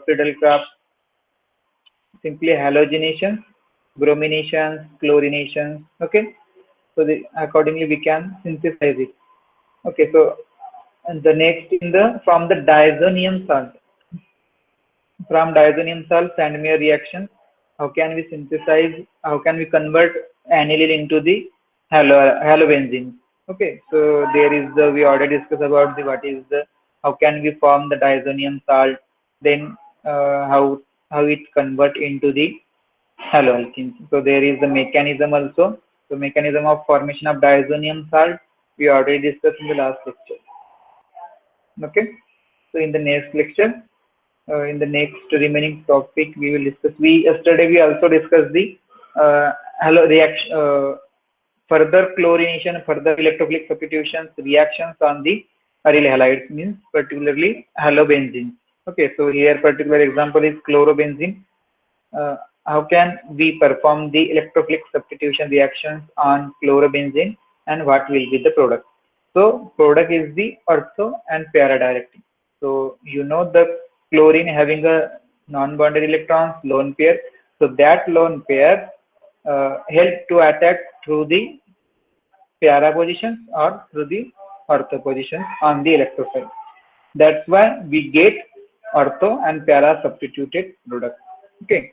Friedel-Crafts, simply halogenations, brominations, chlorinations. Okay, so accordingly we can synthesize it. Okay, so and the next in the from the diazonium salt. From diazonium salt Sandmeyer reaction, how can we synthesize? How can we convert aniline into the halobenzene? Okay, so there is the we already discussed about the what is the how can we form the diazonium salt, then how it convert into the haloalkenes. So there is the mechanism also. The mechanism of formation of diazonium salt we already discussed in the last lecture. Okay, so in the next lecture, in the next remaining topic, we will discuss. We yesterday we also discussed the halo reaction, further chlorination, further electrophilic substitutions, reactions on the aryl halides, means particularly halobenzene. Okay, so here particular example is chlorobenzene. How can we perform the electrophilic substitution reactions on chlorobenzene, and what will be the product? So product is the ortho and para directing. So you know the chlorine having a non-bonded electrons, lone pair. So that lone pair help to attack through the para positions or through the ortho positions on the electrophile. That's why we get ortho and para substituted product. Okay.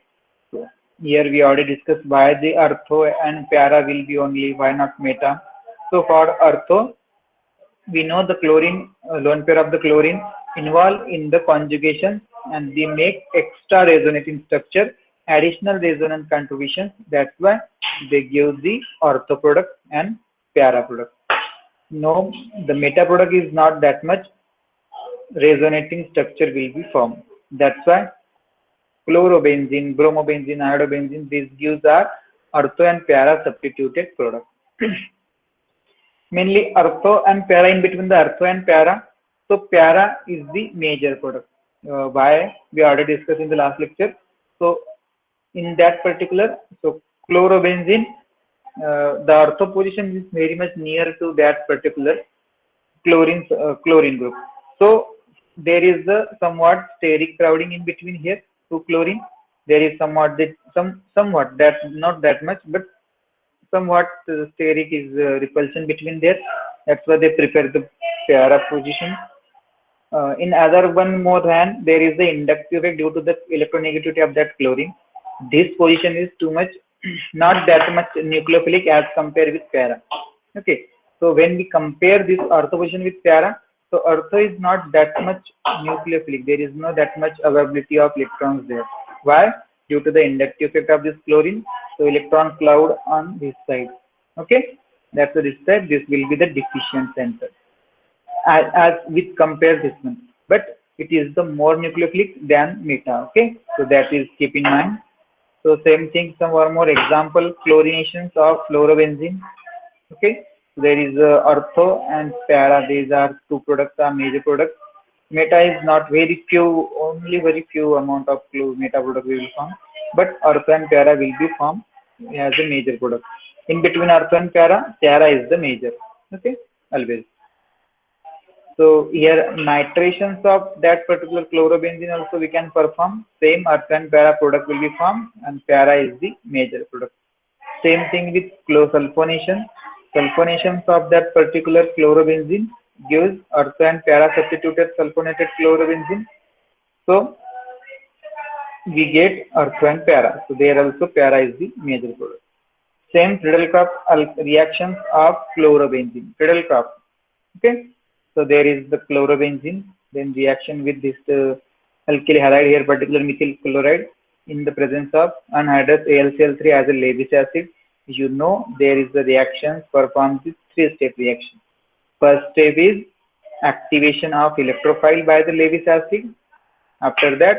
So here we already discussed why the ortho and para will be only, why not meta. So for ortho, we know the chlorine, lone pair of the chlorine involved in the conjugation, and they make extra resonating structure, additional resonance contributions. That's why they give the ortho product and para product. No, the meta product is not that much resonating structure will be formed. That's why chlorobenzene, bromobenzene, iodobenzene, these gives are ortho and para substituted product. Mainly ortho and para, in between the ortho and para. So para is the major product. Why we already discussed in the last lecture. So in that particular, so chlorobenzene, the ortho position is very much near to that particular chlorine group. So there is the somewhat steric crowding in between here to chlorine. There is somewhat somewhat that not that much, but somewhat steric is repulsion between there. That's why they prefer the para position. In other one more hand, there is the inductive effect due to the electronegativity of that chlorine. This position is too much, not that much nucleophilic as compared with para. Okay, so when we compare this ortho position with para, so ortho is not that much nucleophilic. There is no that much availability of electrons there. Why? Due to the inductive effect of this chlorine. So electron cloud on this side. Okay, that's the this side. This will be the deficient center. As with compare this one, but it is the more nucleophilic than meta. Okay, so that is keep in mind. So same thing, some or more example chlorinations of fluorobenzene. Okay, so there is ortho and para. These are two products, are major products. Meta is not very few, only very few amount of meta product will be formed, but ortho and para will be formed as a major product. In between ortho and para is the major. Okay, always. So here nitrations of that particular chlorobenzene also we can perform. Same ortho and para product will be formed, and para is the major product. Same thing with sulfonation. Sulfonations of that particular chlorobenzene gives ortho and para substituted sulfonated chlorobenzene. So we get ortho and para. So there also para is the major product. Same Friedel-Crafts reactions of chlorobenzene. Friedel-Crafts. Okay. So there is the chlorobenzene, then reaction with this alkyl halide here, particular methyl chloride, in the presence of anhydrous AlCl3 as a Lewis acid. You know there is the reaction performs this three-step reaction. First step is activation of electrophile by the Lewis acid. After that,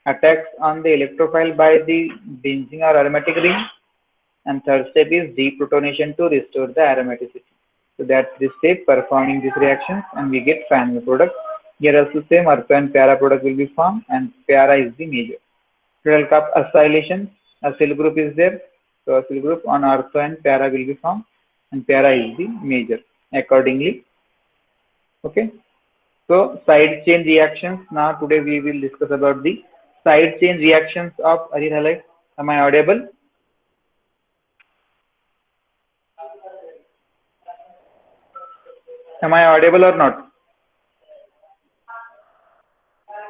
attacks on the electrophile by the benzene or aromatic ring. And third step is deprotonation to restore the aromaticity. So that's the step performing this reaction, and we get final product. Here also same ortho and para product will be formed, and para is the major. Friedel-Crafts acylation, acyl group is there. So acyl group on ortho and para will be formed, and para is the major accordingly. Okay. So side chain reactions. Now today we will discuss about the side chain reactions of aryl halide. Am I audible? Am I audible or not?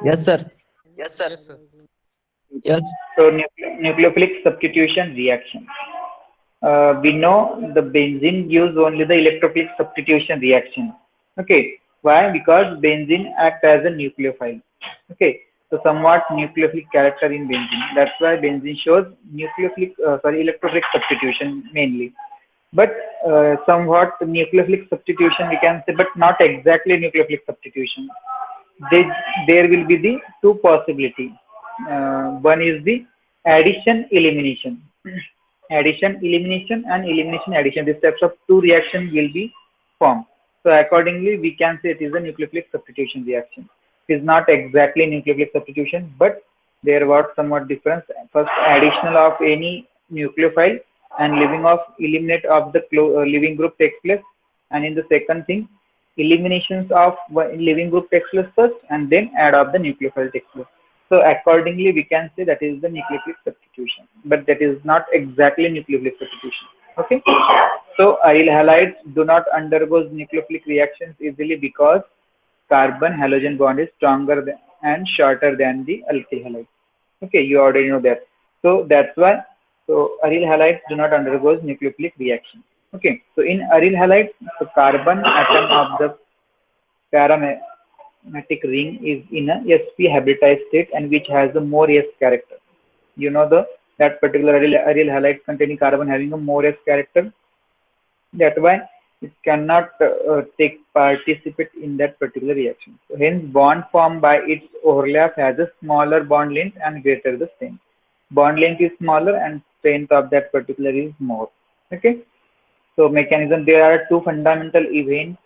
Yes, sir. Yes, sir. Yes. So nucleophilic substitution reaction. We know the benzene gives only the electrophilic substitution reaction. Okay. Why? Because benzene acts as a nucleophile. Okay. So somewhat nucleophilic character in benzene. That's why benzene shows electrophilic substitution mainly. But somewhat nucleophilic substitution we can say, but not exactly nucleophilic substitution. They, there will be the two possibility. One is the addition elimination. Addition elimination and elimination addition. These types of two reactions will be formed. So accordingly, we can say it is a nucleophilic substitution reaction. It is not exactly nucleophilic substitution, but there was somewhat difference. First, additional of any nucleophile and leaving of eliminate of the leaving group takes place, and in the second thing, eliminations of leaving group takes place first, and then add of the nucleophile takes place. So accordingly, we can say that is the nucleophilic substitution, but that is not exactly nucleophilic substitution. Okay. So aryl halides do not undergo nucleophilic reactions easily because carbon halogen bond is stronger than, and shorter than the alkyl halide. Okay, you already know that. So that's why. So aryl halides do not undergo nucleophilic reaction. Okay. So in aryl halides, the carbon atom of the aromatic ring is in a sp hybridized state and which has a more s character. You know that particular aryl halide containing carbon having a more s character. That's why it cannot participate in that particular reaction. So hence bond formed by its overlap has a smaller bond length and greater the strength. Bond length is smaller and strength of that particular is more. Okay. So mechanism, there are two fundamental events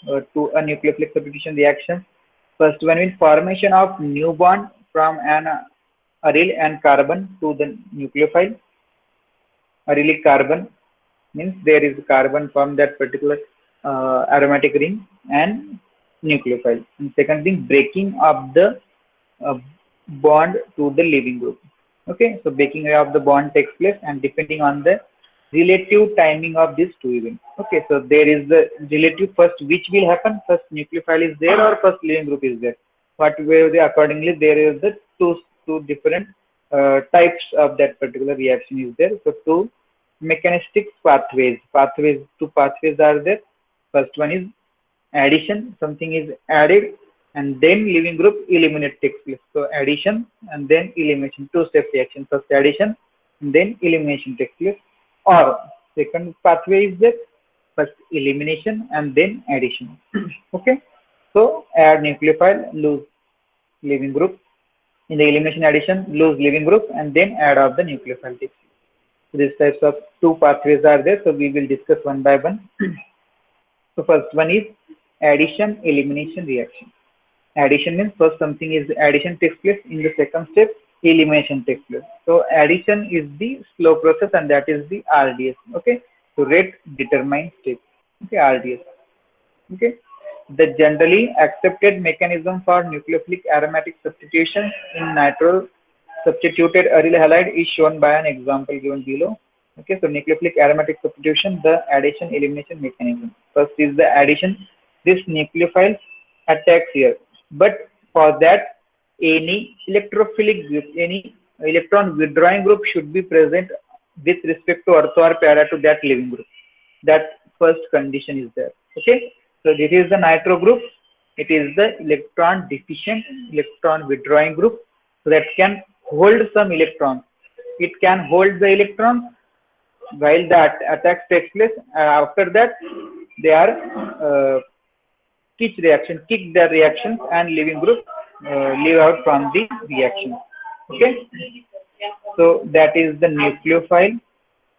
to a nucleophilic substitution reaction. First one is formation of new bond from an aryl and carbon to the nucleophile. Arylic carbon means there is carbon from that particular aromatic ring and nucleophile. And second thing, breaking of the uh, bond to the leaving group. Okay, so breaking of the bond takes place and depending on the relative timing of these two events. Okay, so there is the relative first which will happen, first nucleophile is there or first leaving group is there. Whatever they accordingly there is the two different types of that particular reaction is there. So two mechanistic pathways. Two pathways are there. First one is addition, something is added and then leaving group eliminate takes place. So addition and then elimination, two-step reaction. First addition and then elimination takes place. Or second pathway is that first elimination and then addition. Okay. So add nucleophile, lose leaving group. In the elimination addition, lose leaving group and then add of the nucleophile takes place. So these types of two pathways are there. So we will discuss one by one. So first one is addition elimination reaction. Addition means first something is addition takes place, in the second step elimination takes place. So addition is the slow process and that is the RDS. Okay. So rate determined step. Okay, RDS. Okay. The generally accepted mechanism for nucleophilic aromatic substitution in nitro substituted aryl halide is shown by an example given below. Okay, so nucleophilic aromatic substitution, the addition elimination mechanism. First is the addition. This nucleophile attacks here, but for that any electrophilic group, any electron withdrawing group should be present with respect to ortho or para to that leaving group. That first condition is there. Okay, so this is the nitro group. It is the electron deficient electron withdrawing group, so that can hold some electrons. It can hold the electrons while that attack takes place. After that, they are kick their reactions and leaving group leave out from the reaction. Okay, so that is the nucleophile.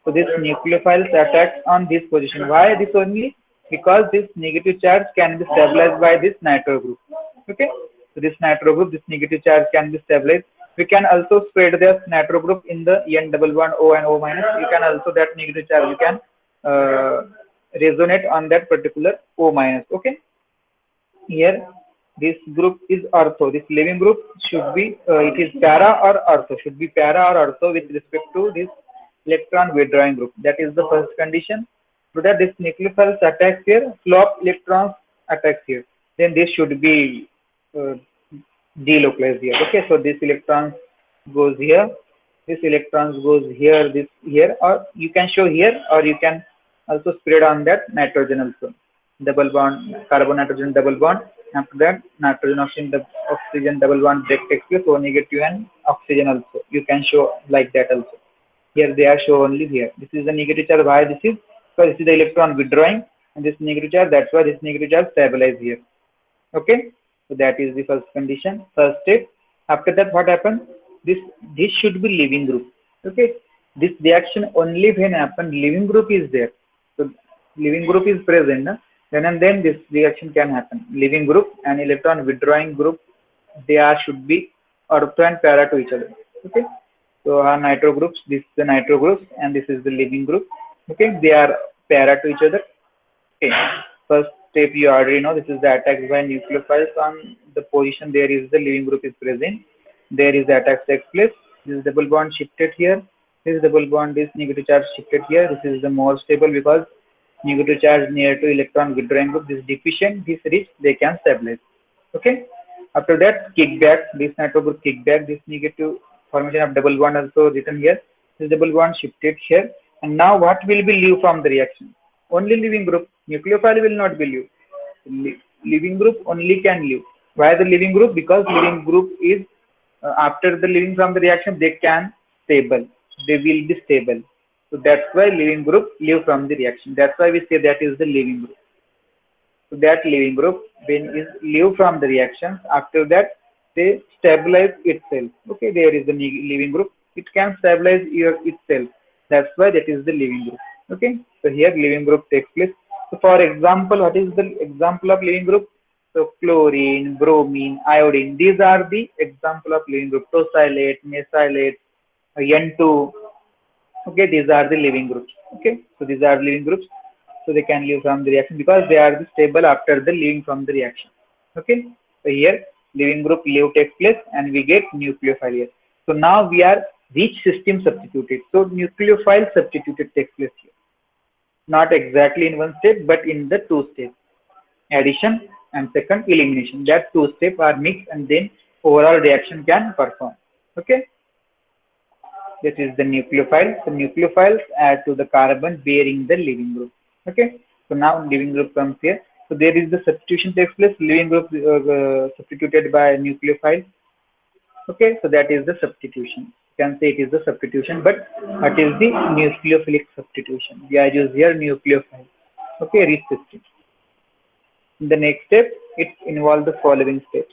So this nucleophile attacks on this position. Why this only? Because this negative charge can be stabilized by this nitro group. Okay, so this nitro group, this negative charge can be stabilized. We can also spread the nitro group in the N double bond O and O minus. You can also that negative charge you can resonate on that particular O minus. Okay, here this group is ortho. This leaving group should be, it is para or ortho, should be para or ortho with respect to this electron withdrawing group. That is the first condition. So that this nucleophiles attacks here, flow of electrons attacks here. Then this should be delocalized here. Okay, so this electron goes here, this electrons goes here, this here, or you can show here, or you can also spread on that nitrogen also. Double bond, carbon nitrogen double bond. After that, nitrogen oxygen double bond break takes place, O negative and oxygen also. You can show like that also. Here they are shown only here. This is the negative charge. Why this is? Because this is the electron withdrawing, and this negative charge. That's why this negative charge stabilizes here. Okay. So that is the first condition, first step. After that, what happens? This should be leaving group. Okay. This reaction only when happen leaving group is there. So leaving group is present. Then and then this reaction can happen. Leaving group and electron withdrawing group, they are should be ortho and para to each other. Okay. So our nitro groups, this is the nitro groups and this is the leaving group. Okay. They are para to each other. Okay. First step you already know, this is the attack by nucleophiles on the position there is the leaving group is present. There is the attack takes place. This double bond shifted here. This double bond is negative charge shifted here. This is the more stable because negative charge near to electron withdrawing group. This deficient, this rich, they can stabilize. Okay. After that, kickback. This nitro group kickback. This negative formation of double bond also written here. This double bond shifted here. And now what will be leave from the reaction? Only leaving group. Nucleophile will not be leave. Leaving group only can leave. Why the leaving group? Because leaving group is after the leaving from the reaction, they can stable. They will be stable. So that's why leaving group leave from the reaction. That's why we say that is the leaving group. So that leaving group when is leave from the reaction. After that, they stabilize itself. Okay, there is the leaving group. It can stabilize itself. That's why that is the leaving group. Okay, so here leaving group takes place. So for example, what is the example of leaving group? So chlorine, bromine, iodine. These are the example of leaving group. Tosylate, mesylate, N2. Okay, these are the leaving groups. Okay, so these are leaving groups. So they can leave from the reaction because they are the stable after the leaving from the reaction. Okay, so here leaving group leave takes place and we get nucleophile here. So now we are which system substituted. So nucleophile substituted takes place here. Not exactly in one step, but in the two steps. Addition and second elimination. That two steps are mixed and then overall reaction can perform. Okay. This is the nucleophile. The nucleophiles add to the carbon bearing the leaving group. Okay. So now leaving group comes here. So there is the substitution takes place. Leaving group substituted by nucleophile. Okay. So that is the substitution. You can say it is the substitution, but what is the nucleophilic substitution? We are using here nucleophile. Okay. Rich system. In the next step, it involves the following steps.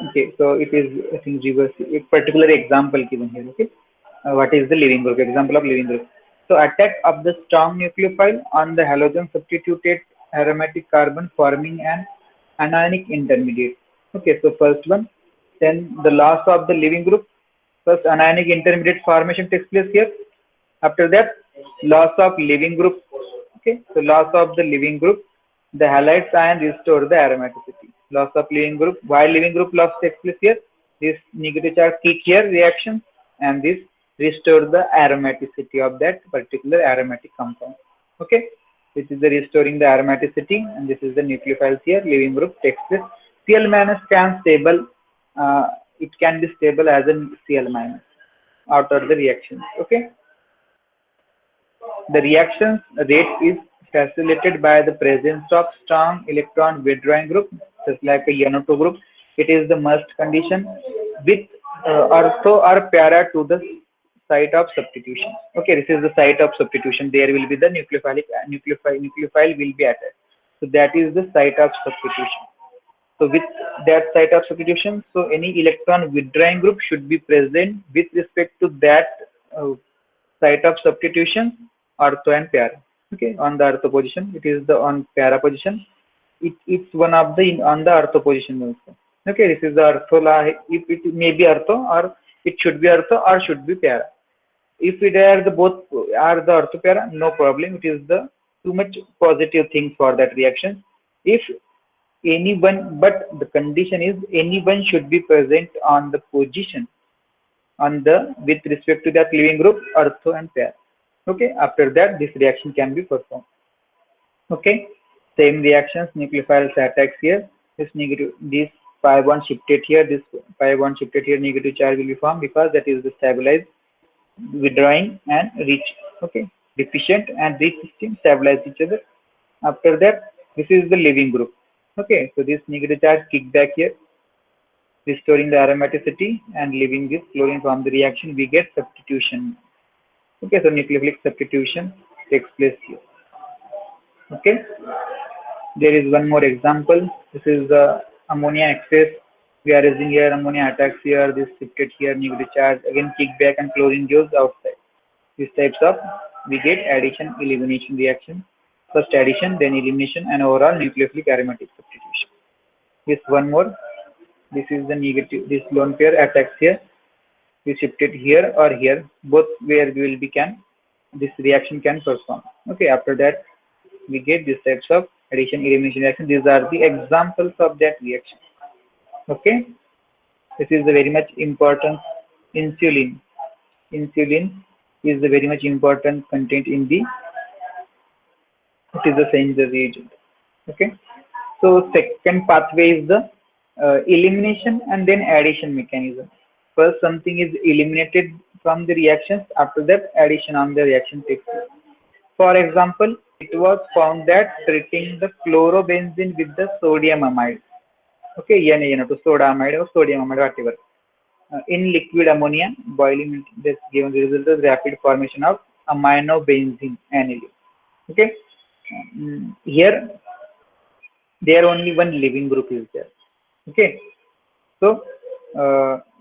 Okay, so it is, I think, reverse, a particular example given here. Okay, what is the leaving group? Example of leaving group. So attack of the strong nucleophile on the halogen substituted aromatic carbon forming an anionic intermediate. Okay, so first one, then the loss of the leaving group. First anionic intermediate formation takes place here. After that, loss of leaving group. Okay, so loss of the leaving group, the halides ion restore the aromaticity. Loss of leaving group. Why leaving group loss takes place here? This negative charge kick here reaction and this restore the aromaticity of that particular aromatic compound. Okay, this is the restoring the aromaticity and this is the nucleophiles here. Leaving group takes place. Cl minus can stable. It can be stable as a Cl minus after the reaction. Okay. The reaction rate is facilitated by the presence of strong electron withdrawing group, just like a NO2 group. It is the must condition with ortho or para to the site of substitution. Okay, this is the site of substitution. There will be the nucleophile will be attached. So that is the site of substitution. So with that site of substitution, so any electron withdrawing group should be present with respect to that site of substitution, ortho and para. Okay, on the ortho position, it is the on para position. It's one of the on the ortho position also. Okay, this is the ortho. If it may be ortho or it should be ortho or should be para. If it are the both are the ortho para, no problem. It is the too much positive thing for that reaction. If anyone, but the condition is anyone should be present on the position on the with respect to that living group, ortho and pair. Okay, after that this reaction can be performed. Okay, same reactions, nucleophiles attacks here. This negative, this pi bond shifted here, this pi bond shifted here, negative charge will be formed because that is the stabilized, withdrawing and rich. Okay, deficient and rich system stabilize each other. After that, this is the living group. Okay, so this negative charge kick back here, restoring the aromaticity and leaving this chlorine from the reaction, we get substitution. Okay, so nucleophilic substitution takes place here. Okay, there is one more example. This is the ammonia excess. We are using here ammonia attacks here, this shifted here, negative charge, again kick back and chlorine goes outside. These types of, we get addition elimination reaction. First addition, then elimination, and overall nucleophilic aromatic substitution. This one more. This is the negative, this lone pair attacks here. We shifted here or here, both where we will be this reaction can perform. Okay, after that we get these types of addition elimination reaction. These are the examples of that reaction. Okay, this is the very much important. Insulin. Insulin is the very much important content in the, it is the same the reagent. Okay, so second pathway is the elimination and then addition mechanism. First something is eliminated from the reactions, after that addition on the reaction takes place. For example, it was found that treating the chlorobenzene with the sodium amide, okay, to soda amide or sodium amide, whatever, in liquid ammonia, boiling, this given the result of rapid formation of aminobenzene aniline. Okay, here there only one living group is there. Okay, so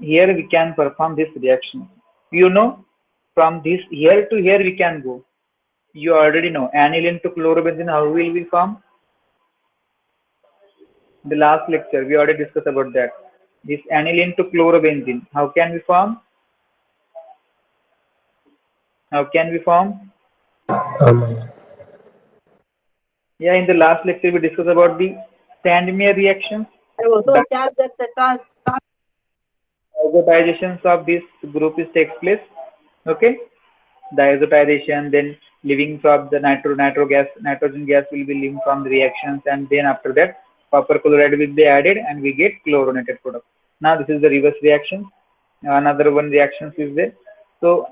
here we can perform this reaction. You know, from this here to here we can go. You already know aniline to chlorobenzene, how will we form? The last lecture we already discussed about that. This aniline to chlorobenzene, how can we form? How can we form? Yeah, in the last lecture we discussed about the Sandmeyer reactions. Diazotizations of this group is takes place. Okay, diazotization, then leaving from the nitrogen gas will be leaving from the reactions, and then after that copper chloride will be added and we get chlorinated product. Now this is the reverse reaction. Another one reactions is there. So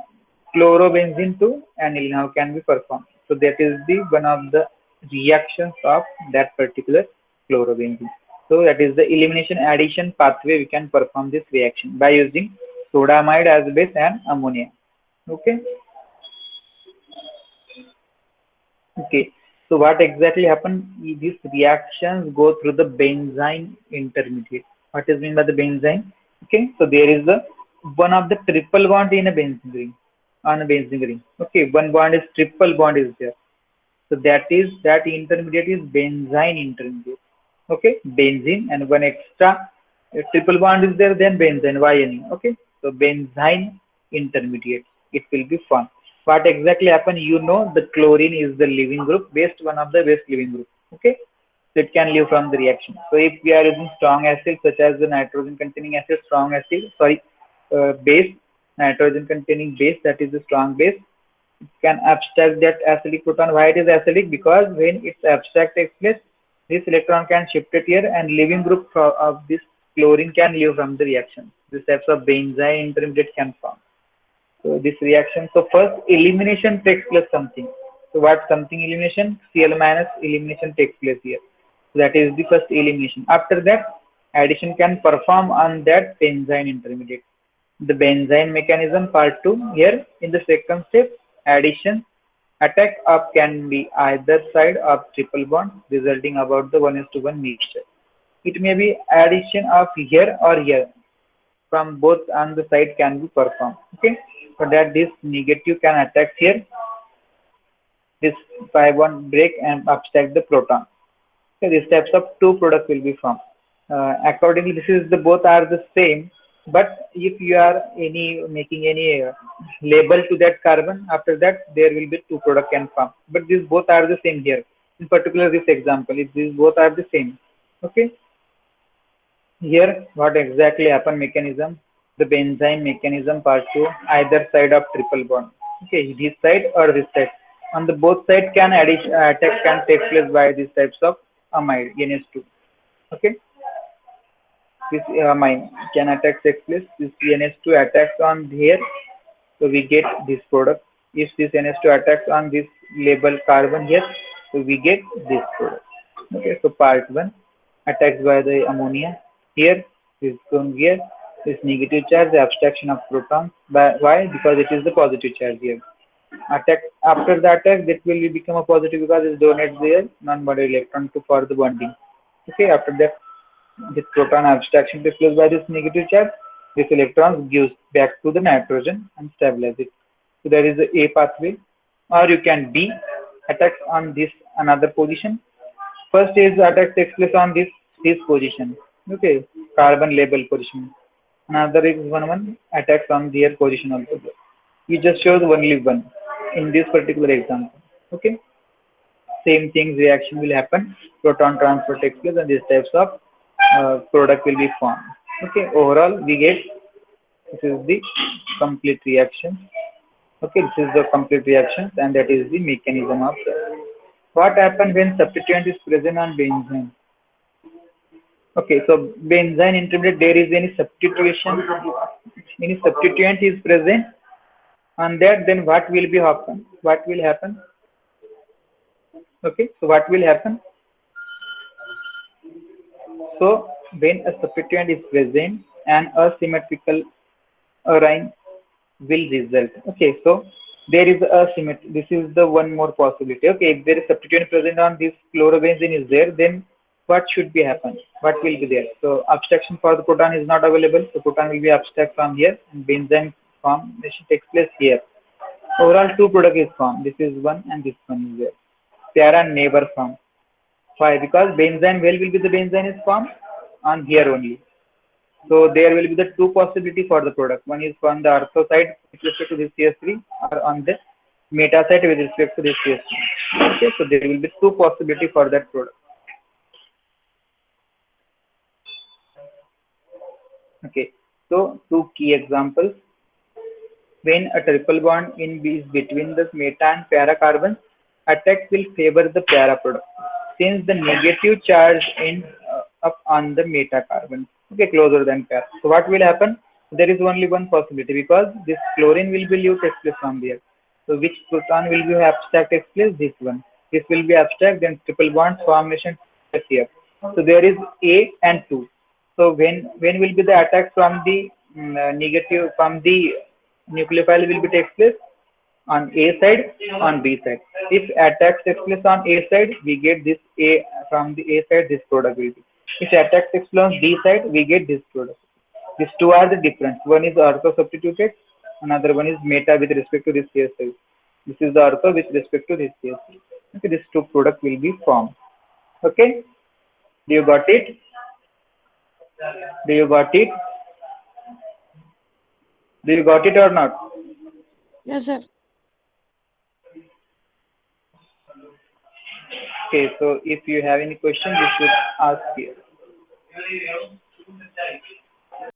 chlorobenzene to aniline, how can we perform? So that is the one of the reactions of that particular chlorobenzene. So that is the elimination addition pathway. We can perform this reaction by using soda amide as base and ammonia. Okay. Okay. So what exactly happened? These reactions go through the benzene intermediate. What is meant by the benzene? Okay. So there is the one of the triple bond in a benzene ring, on a benzene ring. Okay. One bond is triple bond is there. So that intermediate is benzene intermediate. Okay, benzene, and one extra triple bond is there, then benzene, YNE. Okay, so benzene intermediate, it will be formed. What exactly happened? You know, the chlorine is the living group, based one of the base living group. Okay, so it can live from the reaction. So if we are using strong acid such as the nitrogen containing acid, strong acid, base, nitrogen containing base, that is the strong base, it can abstract that acidic proton. Why it is acidic? Because when its abstract takes place, this electron can shift it here, and living group of this chlorine can leave from the reaction. This types of benzene intermediate can form. So this reaction, so first elimination takes place something. So what something elimination? Cl minus elimination takes place here. So that is the first elimination. After that, addition can perform on that benzene intermediate. The benzene mechanism part 2 here. In the second step, addition attack up can be either side of triple bond, resulting about the 1:1 mixture. It may be addition of here or here. From both on the side can be performed. Okay, so that this negative can attack here. This pi bond break and abstract the proton. Okay, these types of two products will be formed. Accordingly, this is the both are the same. But if you are making any label to that carbon, after that there will be two product can form. But these both are the same here. in particular this example, if these both are the same. Okay. Here, what exactly happen mechanism? The benzene mechanism part 2, either side of triple bond. Okay, this side or this side. On the both side can attack can take place by these types of amide, NH2. Okay, this amine can attack take place. This NH2 attacks on here, so we get this product. If this NH2 attacks on this label carbon here, so we get this product. Okay, so part 1 attacks by the ammonia. Here is shown here is negative charge, the abstraction of protons. Why? Because it is the positive charge here. Attack after the attack, that will become a positive because it donates their non-bonded electron to for the bonding. Okay, after that, this proton abstraction takes place by this negative charge. This electron gives back to the nitrogen and stabilize it. So there is a pathway, or you can B attacks on this another position. First is attack takes place on this position. Okay, carbon label position. Another is one attacks on their position also. We just shows only one in this particular example. Okay, same things reaction will happen. Proton transfer takes place, and these types of product will be formed. Okay, overall we get this is the complete reaction. Okay, this is the complete reaction, and that is the mechanism of that. What happens when substituent is present on benzene? Okay, so benzene intermediate, there is any substitution, any substituent is present on that, then what will be happen? What will happen? Okay, so what will happen? So when a substituent is present, an asymmetrical arrangement will result. Okay, so there is a symmetry. This is the one more possibility. Okay, if there is substituent present on this chlorobenzene is there, then what should be happen? What will be there? So abstraction for the proton is not available. So proton will be abstract from here, and benzene formation takes place here. Overall, two product is formed. This is one, and this one is there. Para never form. Why? Because benzene, where will be the benzene is formed? On here only. So there will be the two possibility for the product. One is on the ortho side with respect to this CH3, or on the meta side with respect to this CH3. Okay, so there will be two possibility for that product. Okay, so two key examples. When a triple bond is between the meta and para carbons, attack will favor the para product since the negative charge ends up on the meta carbon. Okay, closer than para. So what will happen? There is only one possibility because this chlorine will be leave takes place from there. So which proton will be abstract takes place? This one. This will be abstract, then triple bond formation takes here. So there is A and 2. So when will be the attack from the negative from the nucleophile will be takes place? On A side, on B side. If attack takes place on A side, we get this A from the A side, this product will be. If attack takes place on B side, we get this product. These two are the difference. One is ortho substituted, another one is meta with respect to this case side. This is the ortho with respect to this case. Okay, these two product will be formed. Okay, do you got it? Do you got it? Do you got it or not? Yes, sir. Okay, so if you have any question, you should ask here.